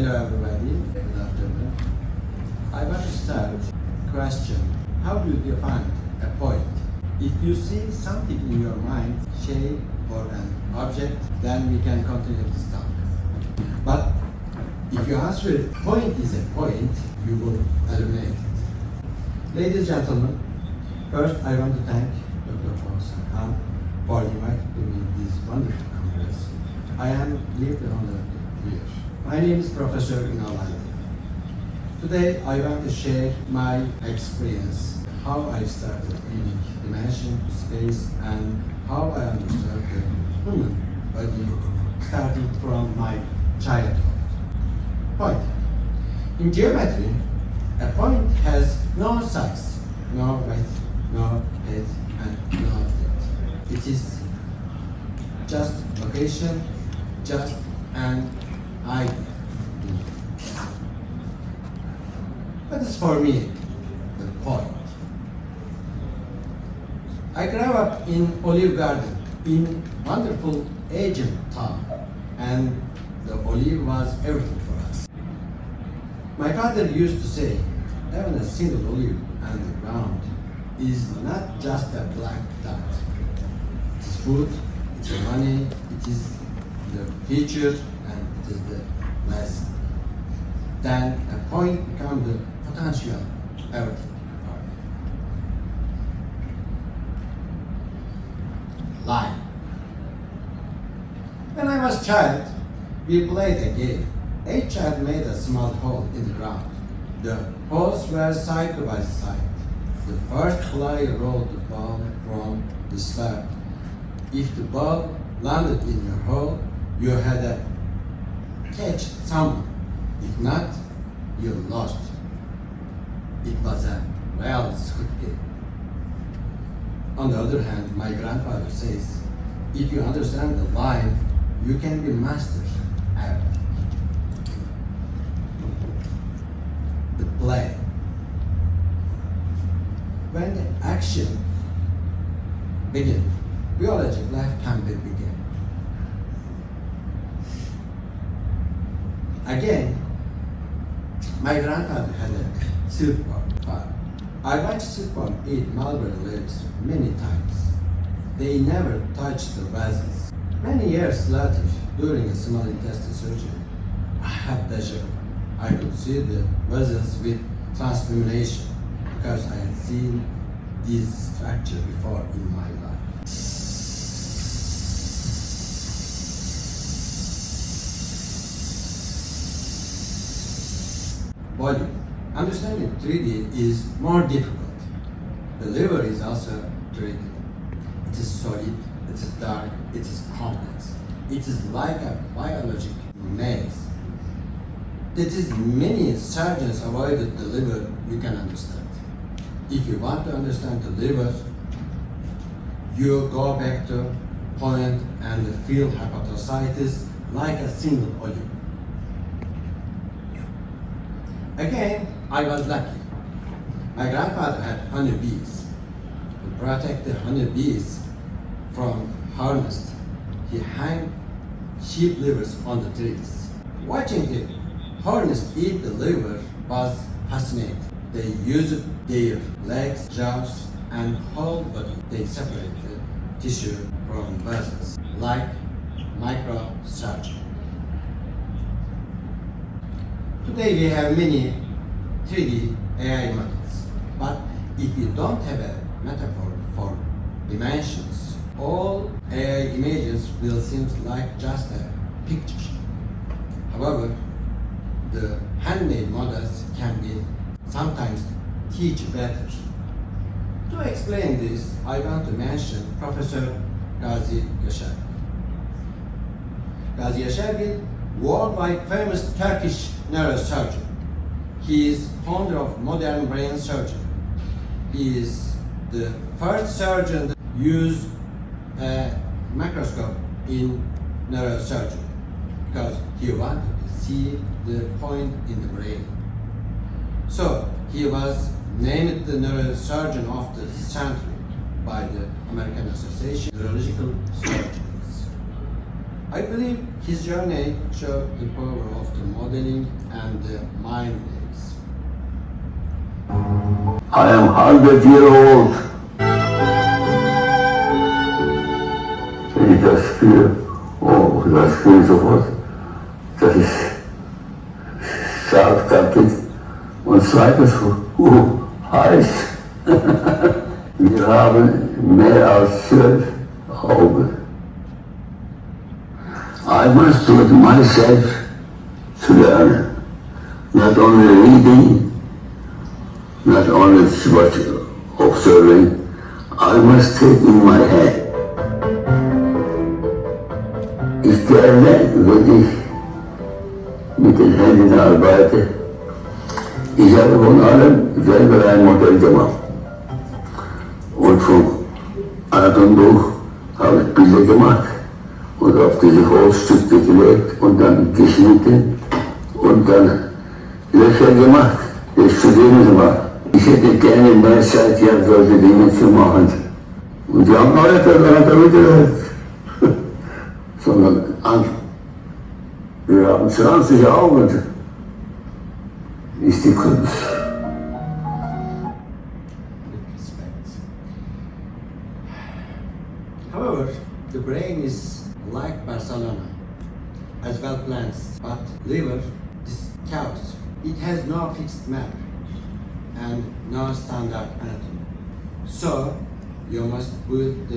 Hello everybody, good afternoon. I want to start question. How do you define a point? If you see something in your mind, shape or an object, then we can continue this talk. But if you answer point is a point, you will eliminate it. Ladies and gentlemen, first I want to thank Dr. Prof for inviting me to this wonderful congress. I am deeply honored here. My name is Professor Güney Kore'de. Today I want to share my experience, how I started reading dimension, space, and how I understood the human body starting from my childhood. Point. In geometry, a point has no size, no width, no height, and no depth. It is just location, just an idea. What is for me the point? I grew up in Olive Garden in wonderful Asian town, and the olive was everything for us. My father used to say, having a single olive on the ground is not just a black dot. It is food, it is money, it is the future, and it is the lesson. Then a point becomes the potential everything. Line. When I was a child, we played a game. Each child made a small hole in the ground. The holes were side by side. The first player rolled the ball from the start. If the ball landed in your hole, you had to catch someone. If not, you lost. It was a real squid game. On the other hand, my grandfather says, if you understand the line, you can be master at it. The play. When the action begins, biological life can begin. Again, my grandfather had a silkworm farm. I watched silkworm eat mulberry leaves many times. They never touched the vessels. Many years later, during a small intestine surgery, I had pleasure. I could see the vessels with translumination because I had seen this structure before in my life. Volume. Understanding 3D is more difficult. The liver is also 3D. It is solid, it is dark, it is complex. It is like a biological maze. That is many surgeons avoided the liver, you can understand. If you want to understand the liver, you go back to point and feel hepatocytes like a single olive. Again, I was lucky. My grandfather had honeybees. To protect the honeybees from harvest, he hung sheep livers on the trees. Watching the hornets eat the liver was fascinating. They used their legs, jaws, and whole body. They separate the tissue from vessels, like microsurgery. Today we have many 3D AI models, but if you don't have a metaphor for dimensions, all AI images will seem like just a picture. However, the handmade models can be sometimes teach better. To explain this, I want to mention Professor Gazi Yaşargil. Gazi Yaşargil, worldwide famous Turkish neurosurgeon. He is founder of modern brain surgery. He is the first surgeon that used a microscope in neurosurgery because he wanted to see the point in the brain. So he was named the neurosurgeon of the century by the American Association of Neurological Surgeons. I believe his journey showed the power of the modeling and the mind days. I am 100 years old. Wenn ich das spüre, oh, das spüre ich sofort, das ist scharfkantig. Und zweitens, heiß. Wir haben mehr als 12 Augen. I must do it myself to learn, not only reading, not only observing, I must take in my head. Ich gerne, wenn ich mit den Händen arbeite, ich habe von allem selber ein Modell gemacht. Und von Atem durch habe ich Bilder gemacht und auf diese Holzstücke gelegt und dann geschnitten und dann Löcher gemacht. Das studieren Sie mal. Ich hätte gerne mehr Zeit gehabt, solche Dinge zu machen. Und die haben alle daran gehört. Sondern wir haben 20 Augen. Ist die Kunst. However, the brain is like Barcelona, as well planned, but liver is chaos. It has no fixed map and no standard anatomy. So you must build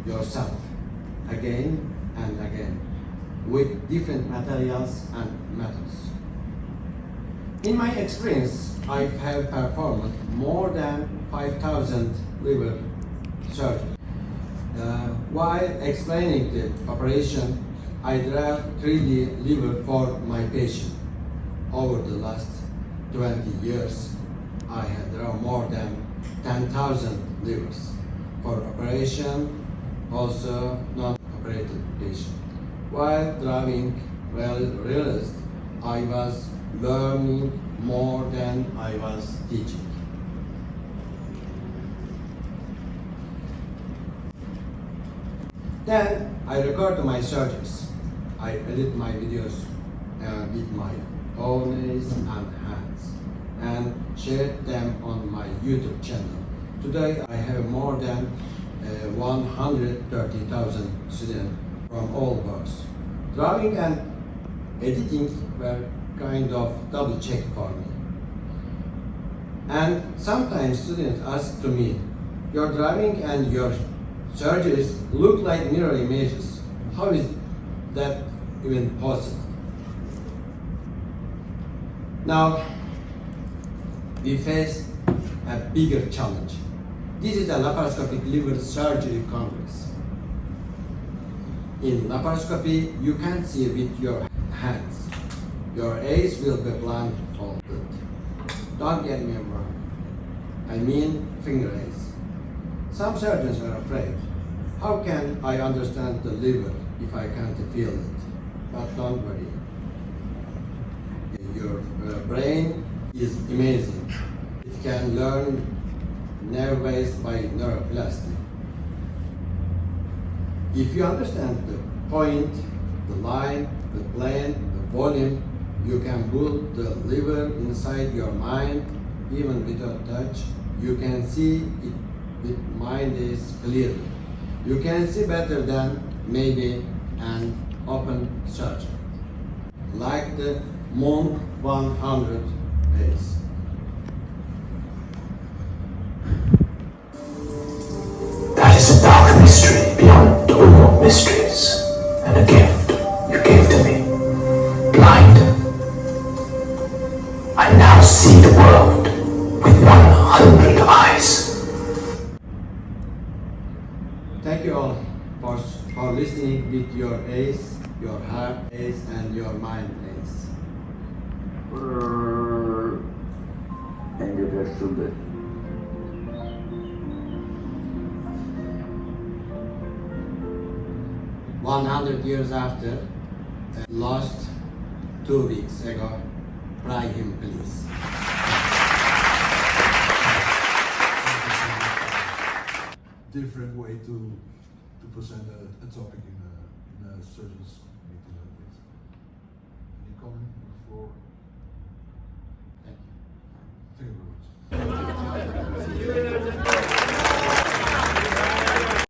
yourself again and again with different materials and methods. In my experience, I have performed more than 5,000 liver surgeries. While explaining the operation, I draw 3D liver for my patient. Over the last 20 years, I have drawn more than 10,000 livers for operation, also non-operated patient. While drawing, realized I was learning more than I was teaching. Then I record my surgeries. I edit my videos with my own eyes and hands and share them on my YouTube channel. Today I have more than 130,000 students from all works. Drawing and editing were kind of double check for me. And sometimes students ask to me, your drawing and your surgeries look like mirror images. How is that even possible? Now, we face a bigger challenge. This is a laparoscopic liver surgery congress. In laparoscopy, you can't see with your hands. Your eyes will be blindfolded. Don't get me wrong. I mean finger eyes. Some surgeons are afraid. How can I understand the liver if I can't feel it? But don't worry. Your brain is amazing. It can learn nerve-waves by neuroplasticity. If you understand the point, the line, the plane, the volume, you can build the liver inside your mind, even without touch. You can see it with mind is clearly. You can see better than maybe an open surgery, like the Monk 100 days. That is a dark mystery beyond all mysteries, and a gift you gave to me. Blind, I now see the world with 100 eyes. Thank you all for listening with your eyes, your heart eyes, and your mind eyes. And the rest of it. 100 years after, lost 2 weeks ago. Pry him, please. Different way to present a topic in a in a studies meeting like this. And you come before